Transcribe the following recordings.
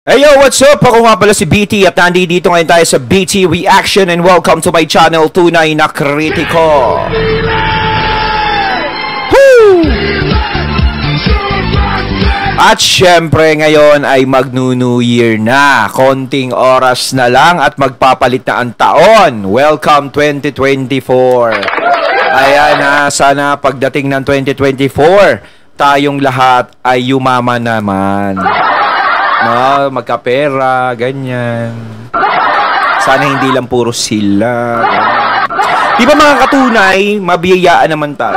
Hey yo, what's up? Ako nga pala si BT at nandito ngayon tayo sa BT Reaction and welcome to my channel, Tunay na Kritiko. Woo! At syempre ngayon ay magnu-New Year na. Konting oras na lang at magpapalit na ang taon. Welcome 2024. Ayan na, sana pagdating ng 2024, tayong lahat ay yumaman naman. No, magkapera, ganyan. Sana hindi lang puro sila. Di ba mga katunay, mabiyayaan naman tayo.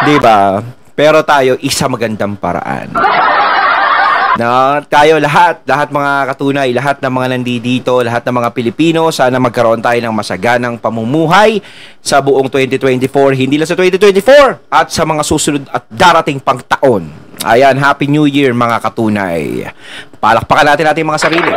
Di ba? Pero tayo, isa magandang paraan. No, tayo lahat mga katunay, lahat ng mga nandito, lahat ng mga Pilipino, sana magkaroon tayo ng masaganang pamumuhay sa buong 2024, hindi lang sa 2024, at sa mga susunod at darating pang taon. Ayan, Happy New Year mga katunay. Palakpakan natin mga sarili.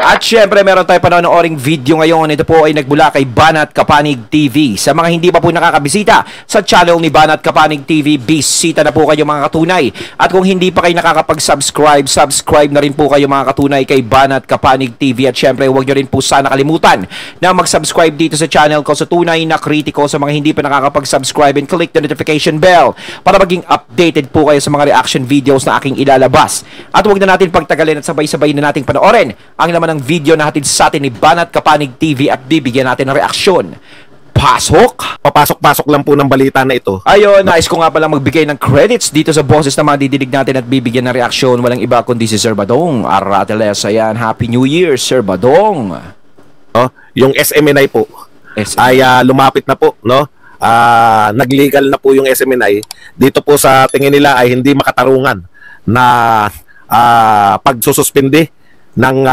At syempre, meron tayo panonooring video ngayon. Ito po ay nagmula kay Banat Kapanig TV. Sa mga hindi pa po nakakabisita sa channel ni Banat Kapanig TV, bisita na po kayo mga katunay. At kung hindi pa kayo nakakapag-subscribe, subscribe na rin po kayo mga katunay kay Banat Kapanig TV. At syempre, huwag nyo rin po sana kalimutan na mag-subscribe dito sa channel ko sa Tunay na Kritiko. Sa mga hindi pa nakakapag-subscribe, and click the notification bell para maging updated po kayo sa mga reaction videos na aking ilalabas. At huwag na natin pagtagalin at sabay-sabay na nating panoorin ang laman ng video na hatid sa atin ni Banat Kapanig TV at bibigyan natin ng reaksyon. Pasok! Papasok-pasok lang po ng balita na ito. Ayun, nais ko nga palang magbigay ng credits dito sa boses na madidinig natin at bibigyan ng reaksyon. Walang iba kundi si Sir Badong Arateles. Ayan, Happy New Year, Sir Badong. Oh, yung SMNI po ay lumapit na po, no? Nag-legal na po yung SMNI. Dito po sa tingin nila ay hindi makatarungan na pagsususpindi ng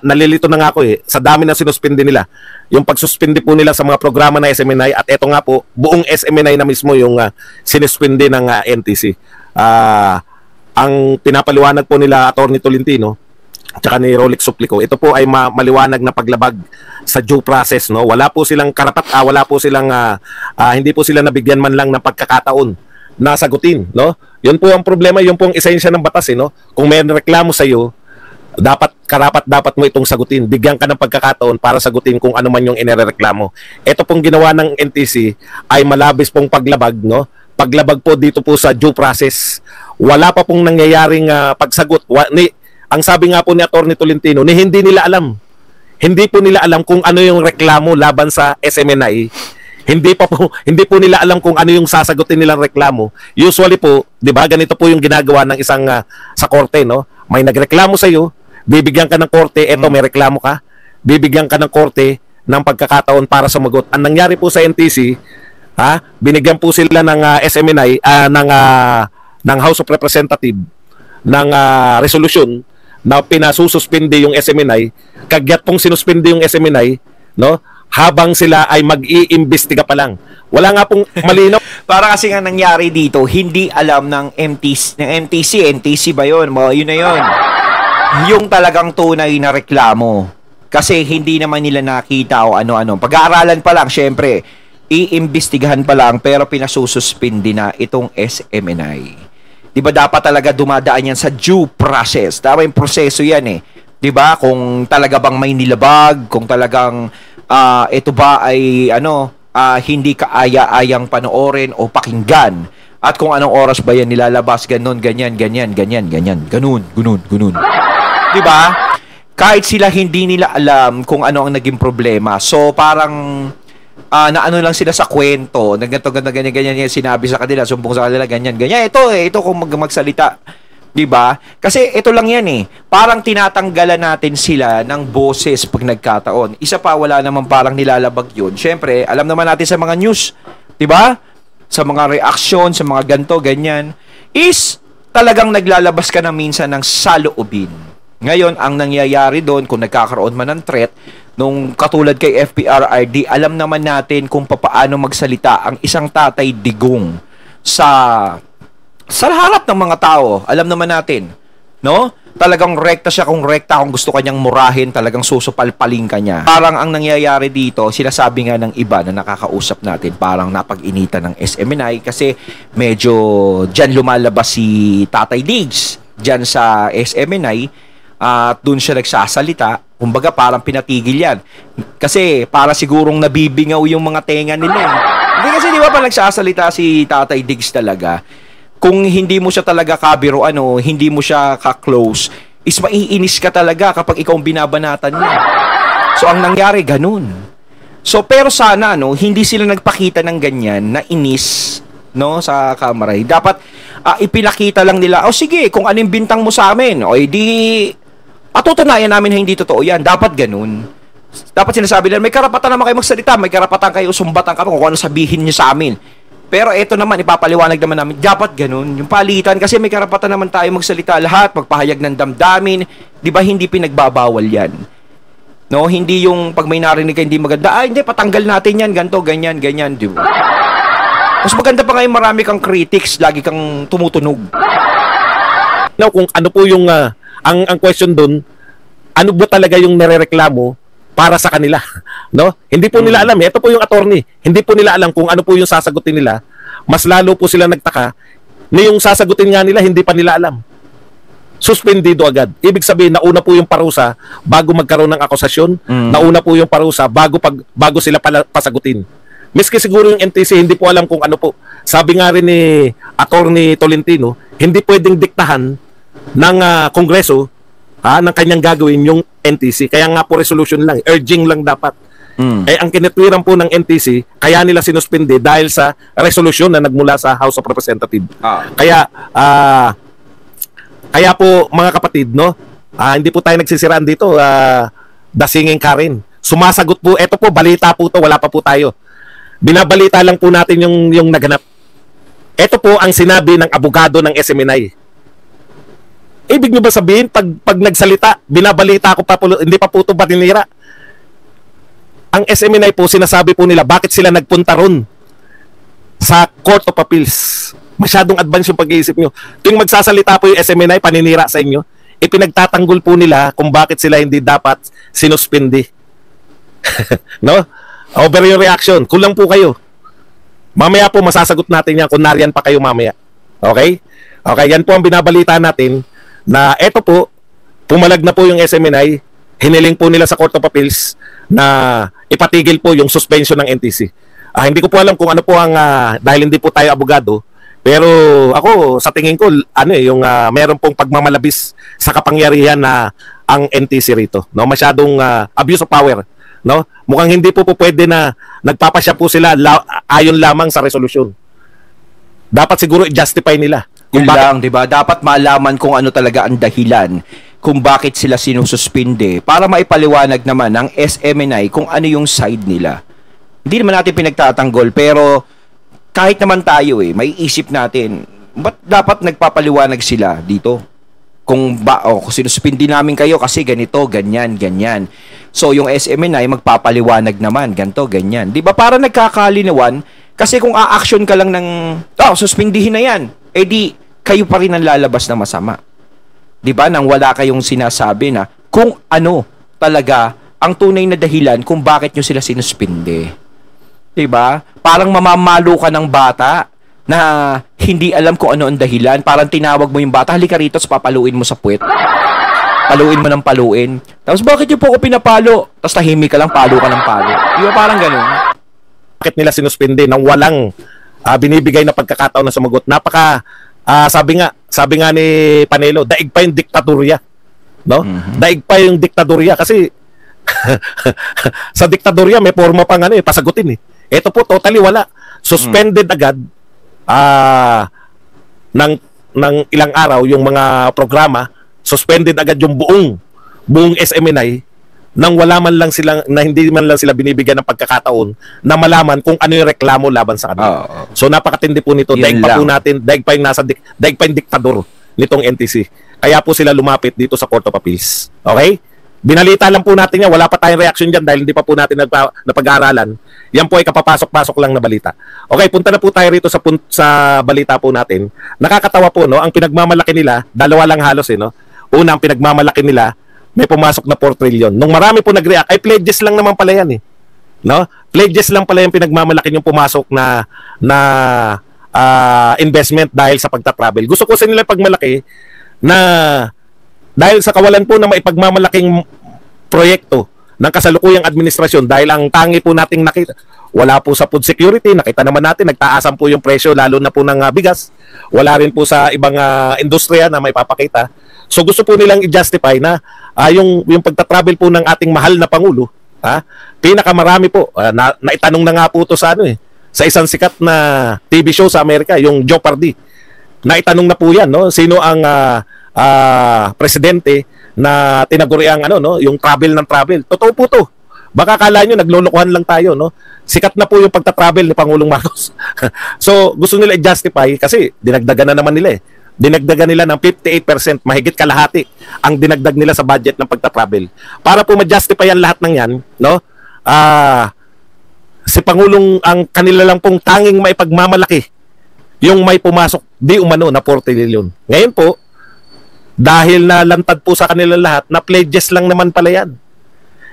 nalilito na nga ako sa dami na sinuspindi nila. Yung pagsuspindi po nila sa mga programa na SMNI, at eto nga po, buong SMNI na mismo yung sinuspindi ng NTC. Ang pinapaliwanag po nila Atty. Tolentino tsaka ni Rolex Suplico, ito po ay maliwanag na paglabag sa due process, no? Wala po silang karapat, wala po silang hindi po sila nabigyan man lang ng pagkakataon na sagutin, no? Yun po ang problema, yun po ang esensya ng batas, no? Kung may reklamo sa iyo, dapat mo itong sagutin. Bigyan ka ng pagkakataon para sagutin kung ano man yung inirereklamo. Ito pong ginawa ng NTC ay malabis pong paglabag, no? Paglabag po dito po sa due process. Wala pa pong nangyayaring pagsagot. Ang sabi nga po ni Atty. Tolentino, hindi nila alam. Hindi po nila alam kung ano yung reklamo laban sa SMNI. Hindi po nila alam kung ano yung sasagutin nilang reklamo. Usually po, 'di ba, ganito po yung ginagawa ng isang sa korte, no? May nagreklamo sa iyo, bibigyan ka ng korte, eto may reklamo ka, bibigyan ka ng korte ng pagkakataon para sumagot. Ang nangyari po sa NTC, binigyan po sila ng SMNI ng House of Representatives ng resolution na pinasususpindi yung SMNI. Kagyat pong sinuspindi yung SMNI, no? Habang sila ay mag-iimbestiga pa lang. Wala nga pong malinaw. Para kasi nga nangyari dito, hindi alam ng NTC ba yun? Yun na yun. Yung talagang tunay na reklamo. Kasi hindi naman nila nakita o ano-ano. Pag-aaralan pa lang, syempre, iimbestigahan pa lang, pero pinasususpindi na itong SMNI. Di ba dapat talaga dumadaan yan sa due process? Tama yung proseso yan eh. Di ba? Kung talaga bang may nilabag, kung talagang ito ba ay hindi kaaya-ayang panoorin o pakinggan, at kung anong oras ba yan nilalabas, ganun. Di ba? Kahit sila hindi nila alam kung ano ang naging problema. So parang naano lang sila sa kwento, ganyan sinabi sa kanila, sumbong sa kanila, ganyan. Ito kung magsalita. Diba? Kasi ito lang yan eh. Parang tinatanggalan natin sila ng boses pag nagkataon. Isa pa, wala naman parang nilalabag yun. Siyempre, alam naman natin sa mga news, diba? Sa mga reaction, sa mga ganto, ganyan, is talagang naglalabas ka na minsan ng saloobin. Ngayon, ang nangyayari doon, kung nagkakaroon man ng threat, nung katulad kay FPRRD, alam naman natin kung paano magsalita ang isang tatay digong sa harap ng mga tao. Alam naman natin, no? Talagang rekta siya. Kung rekta, kung gusto kanyang murahin, talagang susupalpaling ka niya. Parang ang nangyayari dito, sinasabi nga ng iba na nakakausap natin, parang napag-initan ng SMNI kasi medyo dyan lumalabas si Tatay Diggs. dyan sa SMNI at doon siya nagsasalita. Kumbaga parang pinatigil yan. Kasi para sigurong nabibingaw yung mga tenga nila. Hindi kasi di ba pa nagsasalita si Tatay Diggs talaga, kung hindi mo siya talaga kabiro, hindi mo siya ka-close, is maiinis ka talaga kapag ikaw ang binabanatan niya. So ang nangyari ganun. So pero sana hindi sila nagpakita ng ganyan na inis sa kamera. Dapat ipinakita lang nila, sige, kung ano yung bintang mo sa amin, o edi tutunayan namin na hindi totoo yan. Dapat ganun. Dapat sinasabi nila, may karapatan naman kayo magsalita, may karapatan kayo sumbatan kami kung ano sabihin niyo sa amin. Pero eto naman, ipapaliwanag naman namin, dapat ganun. Yung palitan, kasi may karapatan naman tayo magsalita lahat, magpahayag ng damdamin. Di ba hindi pinagbabawal yan? Hindi yung pag may narinig ka hindi maganda, hindi, patanggal natin yan, ganto, ganyan, ganyan, di ba? Mas maganda pa ngayon, marami kang critics, lagi kang tumutunog. Now, kung ano po yung ang question doon, ano ba talaga yung nirereklamo para sa kanila, Hindi po nila alam. Ito po yung attorney. Hindi po nila alam kung ano po yung sasagutin nila. Mas lalo po sila nagtaka na yung sasagutin nga nila hindi pa nila alam. Suspendido agad. Ibig sabihin, nauna po yung parusa bago magkaroon ng akusasyon. Nauna po yung parusa bago sila pasagutin. Miski siguro yung NTC hindi po alam kung ano po. Sabi nga rin ni Attorney Tolentino, hindi pwedeng diktahan ng Kongreso ng kanyang gagawin yung NTC. Kaya nga po resolution lang, urging lang dapat. Ang kinitwiran po ng NTC, kaya nila sinuspindi dahil sa resolution na nagmula sa House of Representatives. Kaya po mga kapatid, hindi po tayo nagsisiraan dito, the singing Karen. Sumasagot po, eto po, balita po to, wala pa po tayo. Binabalita lang po natin yung naganap. Ito po ang sinabi ng abogado ng SMNI. Ibig nyo ba sabihin, pag nagsalita, binabalita ko pa po, hindi pa po ito batinira. Ang SMNI po, sinasabi po nila, bakit sila nagpunta ron sa Court of Appeals. Masyadong advance yung pag-iisip nyo. Tuwing magsasalita po yung SMNI, paninira sa inyo, ipinagtatanggol po nila kung bakit sila hindi dapat sinuspindi. Over yung reaction. Kulang po kayo. Mamaya po masasagot natin yan kung nariyan pa kayo mamaya. Okay? Okay, yan po ang binabalita natin na eto po, pumalag na po yung SMNI, hiniling po nila sa Court of Appeals na ipatigil po yung suspension ng NTC. Hindi ko po alam kung ano po ang, dahil hindi po tayo abogado, pero ako, sa tingin ko, yung meron pong pagmamalabis sa kapangyarihan na ang NTC rito. Masyadong abuse of power. Mukhang hindi po pwede na nagpapasya po sila ayon lamang sa resolusyon. Dapat siguro i-justify nila. Yun lang, di ba? Dapat malaman kung ano talaga ang dahilan kung bakit sila sinususpinde para maipaliwanag naman ng SMNI kung ano yung side nila. Hindi naman natin pinagtatanggol, pero kahit naman tayo may isip natin, ba't dapat nagpapaliwanag sila dito? Kung sinususpindi namin kayo kasi ganito, ganyan, ganyan. So yung SMNI magpapaliwanag naman, ganito, ganyan. Di ba? Para nagkakalinawan, kasi kung a-action ka lang ng, suspindihin na yan, di kayo pa rin ang lalabas na masama. Di ba? Nang wala kayong sinasabi na kung ano talaga ang tunay na dahilan kung bakit nyo sila sinuspinde. Di ba? Parang mamamalo ka ng bata na hindi alam kung ano ang dahilan. Parang tinawag mo yung bata, halika rito, papaluin mo sa puwet. Paluin mo ng paluin. Tapos bakit yung po ko pinapalo? Tapos tahimik ka lang, palo ka ng palo. Di ba parang ganun? Bakit nila sinuspinde nang walang binibigay na pagkakataon na sumagot? Sabi nga ni Panelo, daig pa yung diktadorya. Daig pa yung diktadorya kasi sa diktadorya may forma pang pasagutin . Ito po totally wala. Suspended agad ng ilang araw yung mga programa, suspended agad yung buong SMNI nang wala man lang silang, na hindi man lang sila binibigyan ng pagkakataon na malaman kung ano yung reklamo laban sa kanila. So napakatindi po nito. Daig pa po natin, daig pa yung diktador nitong NTC. Kaya po sila lumapit dito sa Court of Appeals. Okay? Binalita lang po natin yan. Wala pa tayong reaction dyan dahil hindi pa po natin napag-aaralan. Yan po ay kapapasok-pasok lang na balita. Okay, punta na po tayo rito sa balita po natin. Nakakatawa po, ang pinagmamalaki nila, dalawa lang halos Una, ang pinagmamalaki nila, may pumasok na 4 trillion. Nung marami po nag-react, ay pledges lang naman pala yan . Pledges lang pala yung pinagmamalaki yung pumasok na investment dahil sa pagta-travel. Gusto ko sa nila pagmalaki na dahil sa kawalan po na maipagmamalaking proyekto ng kasalukuyang administrasyon, dahil ang tangi po nating nakita, wala po sa food security, nakita naman natin, nagtaasan po yung presyo lalo na po ng bigas, wala rin po sa ibang industriya na may papakita. So gusto po nilang i-justify na yung pagta-travel po ng ating mahal na Pangulo, pinakamarami po, naitanong na nga po to sa sa isang sikat na TV show sa Amerika, yung Jeopardy. Naitanong na po yan, no? Sino ang presidente na tinaguri ang yung travel ng travel. Totoo po to. Baka akala nyo naglolokohan lang tayo, no? Sikat na po yung pagta-travel ni Pangulong Marcos. So gusto nila i-justify kasi dinagdagan na naman nila Dinagdagan nila ng 58%, mahigit kalahati ang dinagdag nila sa budget ng pagta-travel. Para po ma-justify ang lahat ng yan, no? Si Pangulong ang kanila lang pong tanging maipagmamalaki yung may pumasok di umano na 40 million. Ngayon po, dahil nalantad po sa kanila lahat, na pledges lang naman pala yan.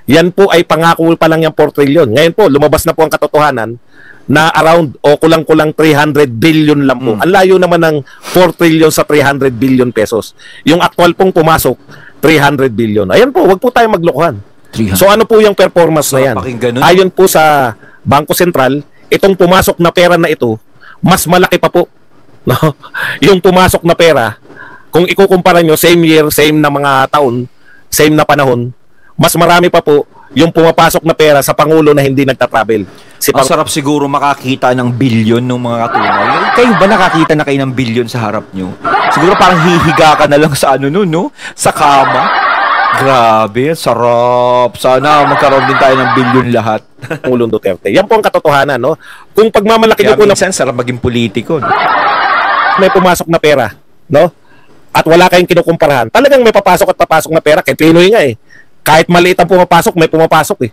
Yan po ay pangako pa lang yung 4 trillion. Ngayon po, lumabas na po ang katotohanan na around o kulang-kulang 300 billion lang po. Ang layo naman ng 4 trillion sa 300 billion pesos. Yung actual pong pumasok, 300 billion. Ayan po, wag po tayo maglokohan. So ano po yung performance na yan? Ayon po sa Bangko Sentral, itong pumasok na pera na ito, mas malaki pa po. No? Yung pumasok na pera, kung ikukumpara nyo, same year, same na mga taon, same na panahon, mas marami pa po yung pumapasok na pera sa Pangulo na hindi nagta-travel. Ang sarap siguro makakita ng bilyon ng mga katunay. Kayo ba nakakita na kayo ng bilyon sa harap nyo? Siguro parang hihiga ka na lang sa no? Sa kama. Grabe, sarap. Sana magkaroon din tayo ng bilyon lahat. Pangulong Duterte. Yan po ang katotohanan, no? Kung pagmamalaki nyo po na sarap maging politiko, no? May pumasok na pera, no? At wala kayong kinukumparahan. Talagang may papasok at papasok na pera. Kay Pinoy nga Kahit maliit ang pumapasok, may pumapasok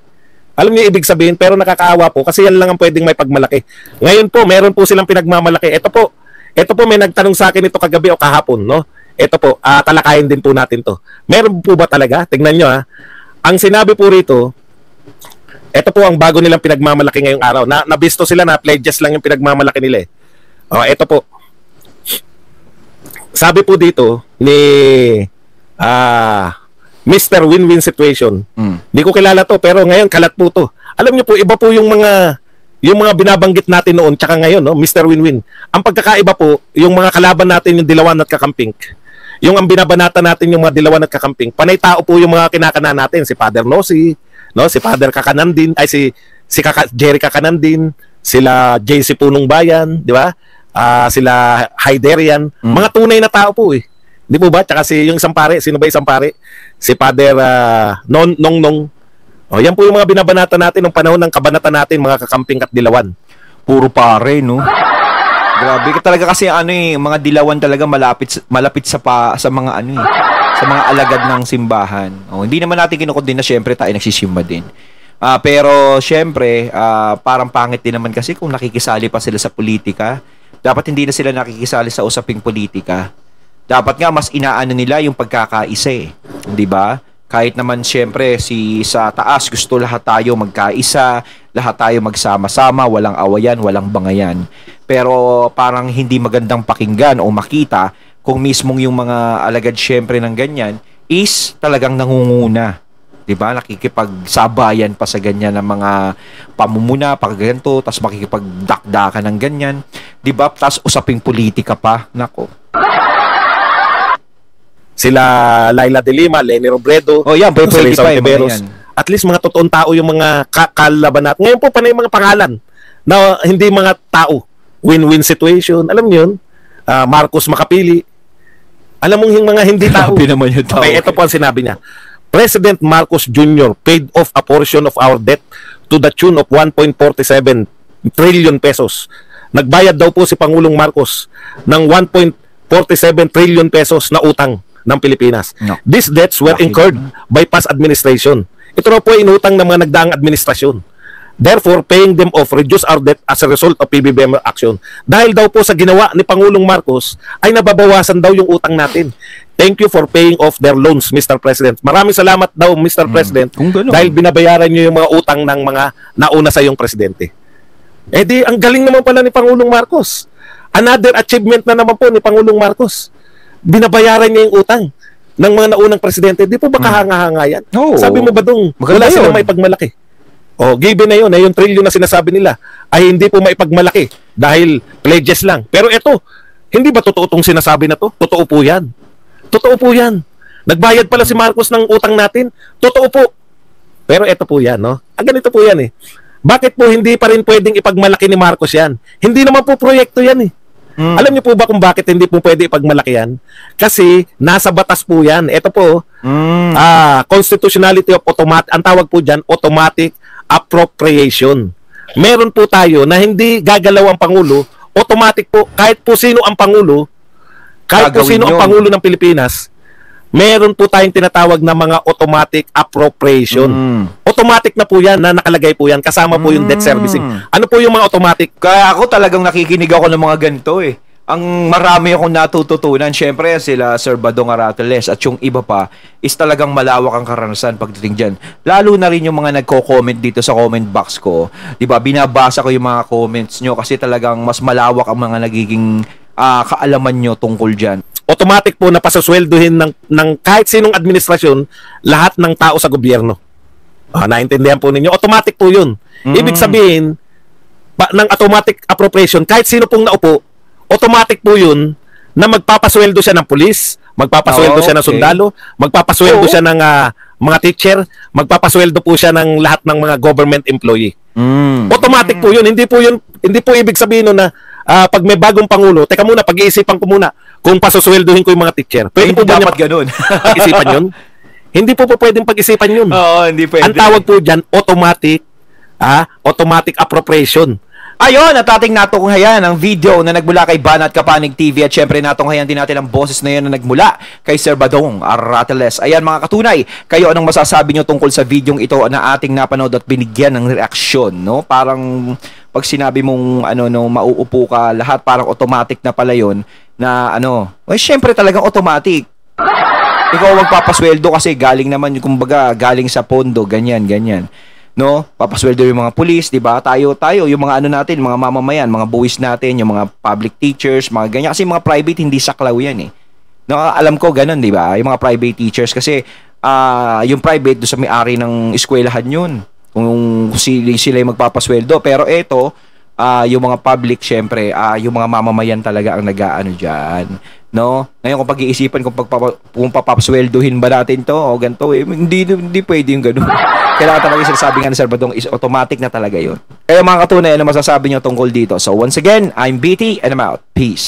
Alam niyo ibig sabihin, pero nakakaawa po kasi yan lang ang pwedeng may pagmalaki. Ngayon po, meron po silang pinagmamalaki. Ito po may nagtanong sa akin ito kagabi o kahapon, no? Ito po, talakayin din po natin to. Meron po ba talaga? Tingnan nyo Ang sinabi po rito, ito po ang bago nilang pinagmamalaki ngayong araw. Nabisto sila na pledges lang yung pinagmamalaki nila ito po. Sabi po dito ni Mr. Win-Win Situation. Hindi ko kilala to, pero ngayon kalat po to. Alam niyo po, iba po yung mga binabanggit natin noon tsaka ngayon, no? Mr. Win-Win. Ang pagkakaiba po, yung mga kalaban natin yung Dilawan at Kakamping. Yung ang binabanata natin yung mga Dilawan at Kakamping. Panay tao po yung mga kinakana natin, si Father Nossi, no? Si Father Kakanandin, ay si Jerry Kakanandin, sila JC Punong Bayan, di ba? Sila Haiderian, mga tunay na tao po Di po ba? Tsaka yung isang pare, sino ba isang pare? Si Father Nong. Yan po yung mga binabanata natin nung panahon ng kabanata natin, mga Kakamping at Dilawan. Puro pare, no? Grabe ka talaga kasi mga Dilawan talaga malapit sa mga sa mga alagad ng simbahan. Hindi naman natin kinukundin na syempre tayo nagsisimba din. Pero syempre, parang pangit din naman kasi kung nakikisali pa sila sa politika. Dapat hindi na sila nakikisali sa usaping politika. Dapat nga mas inaano nila yung pagkakaisa 'di ba? Kahit naman syempre sa taas gusto lahat tayo magkaisa, lahat tayo magsama-sama, walang awayan, walang bangayan. Pero parang hindi magandang pakinggan o makita kung mismong yung mga alagad syempre ng ganyan is talagang nangunguna. 'Di ba? Nakikipagsabayan pa sa ganyan ng mga pamumuna, pagganto, tapos makikipagdakdakan ng ganyan. 'Di ba? Tapos usaping politika pa. Nako. Sila Laila de Lima, Leni Robredo, yan, pwede pa yan. At least mga totoong tao yung mga kalaban natin. Ngayon po panay mga pangalan na hindi mga tao. Win-win situation. Alam niyo yun? Marcos Makapili. Alam mong yung mga hindi tao. Naman yung tao. Okay, ito po ang sinabi niya. President Marcos Jr. paid off a portion of our debt to the tune of 1.47 trillion pesos. Nagbayad daw po si Pangulong Marcos ng 1.47 trillion pesos na utang ng Pilipinas. No. These debts were incurred by past administration. Ito raw po ay inutang ng mga nagdaang administrasyon. Therefore, paying them off reduce our debt as a result of PBBM action. Dahil daw po sa ginawa ni Pangulong Marcos, ay nababawasan daw yung utang natin. Thank you for paying off their loans, Mr. President. Maraming salamat daw, Mr. President, dahil binabayaran nyo yung mga utang ng mga nauna sa iyong presidente. Ang galing naman pala ni Pangulong Marcos. Another achievement na naman po ni Pangulong Marcos. binabayaran niya yung utang ng mga naunang presidente. Di po ba kahanga-hanga yan? Oo. Sabi mo ba dong, Maganda wala silang yun. maipagmalaki? O, given na yun, yung trillion na sinasabi nila, ay hindi po maipagmalaki dahil pledges lang. Pero ito, hindi ba totoo itong sinasabi na to? Totoo po yan. Totoo po yan. Nagbayad pala si Marcos ng utang natin. Totoo po. Pero ito po yan, no? Ganito po yan eh. Bakit po hindi pa rin pwedeng ipagmalaki ni Marcos yan? Hindi naman po proyekto yan eh. Alam niyo po ba kung bakit hindi po pwede ipagmalaki yan? Kasi nasa batas po yan. Ito po, constitutionality of automatic, ang tawag po dyan, automatic appropriation. Meron po tayo na hindi gagalaw ang Pangulo, automatic po, kahit po sino ang Pangulo, kahit po Gagawin sino ang yun. Pangulo ng Pilipinas, meron po tayong tinatawag na mga automatic appropriation. Automatic na po yan, na nakalagay po yan, kasama po yung debt servicing. Ano po yung mga automatic? Kaya ako talagang nakikinig ako ng mga ganito eh. Ang marami akong natututunan, syempre sila Sir Badong Arateles at yung iba pa is talagang malawak ang karanasan pagdating dyan. Lalo na rin yung mga nagko-comment dito sa comment box ko. Diba, binabasa ko yung mga comments nyo kasi talagang mas malawak ang mga nagiging kaalaman nyo tungkol dyan. Automatic po na pasasweldohin ng kahit sinong administrasyon lahat ng tao sa gobyerno. Naintindihan po ninyo? Automatic po yun. Ibig sabihin, ng automatic appropriation, kahit sino pong naupo, automatic po yun na magpapasweldo siya ng pulis, magpapasweldo siya ng sundalo, magpapasweldo siya ng mga teacher, magpapasweldo po siya ng lahat ng mga government employee. Automatic po yun. Hindi po ibig sabihin nun na pag may bagong pangulo, teka muna, pag-iisipan ko muna kung pasasweldohin ko yung mga teacher. Pwede po ba dapat ganun. pag-isipan yun? Hindi po pwedeng pag-isipan yun. Oo, hindi pwede. Ang tawag po dyan, automatic appropriation. Ayun, at ating natunghayan ang video na nagmula kay Banat Kapanig TV at syempre natunghayan din natin ang boses na yun na nagmula kay Sir Badong Arateles. Ayan mga katunay, kayo anong masasabi nyo tungkol sa videong ito na ating napanood at binigyan ng reaksyon, no? Parang pag sinabi mong mauupo ka, lahat parang automatic na pala yun na syempre talagang automatic. Ikaw magpapasweldo kasi galing naman, kumbaga, galing sa pondo, ganyan. No? Papasweldo yung mga pulis, 'di ba? Tayo, yung mga natin, mga mamamayan, mga buwis natin, yung mga public teachers, mga ganyan kasi mga private hindi saklaw 'yan eh. No, alam ko ganun, 'di ba? Yung mga private teachers kasi yung private do sa may-ari ng eskwelahan 'yun. Kung sila yung magpapasweldo, pero eto yung mga public syempre, yung mga mamamayan talaga ang nag-aano diyan. No? Ngayon kung pag-iisipan kung papapasweldohin ba natin 'to o ganito hindi pwede yung ganoon. Kailangan talaga yung sinasabi nga ni Sir Badong is automatic na talaga yun. Kaya mga katunay, ano masasabi nyo tungkol dito? So once again, I'm BT and I'm out. Peace.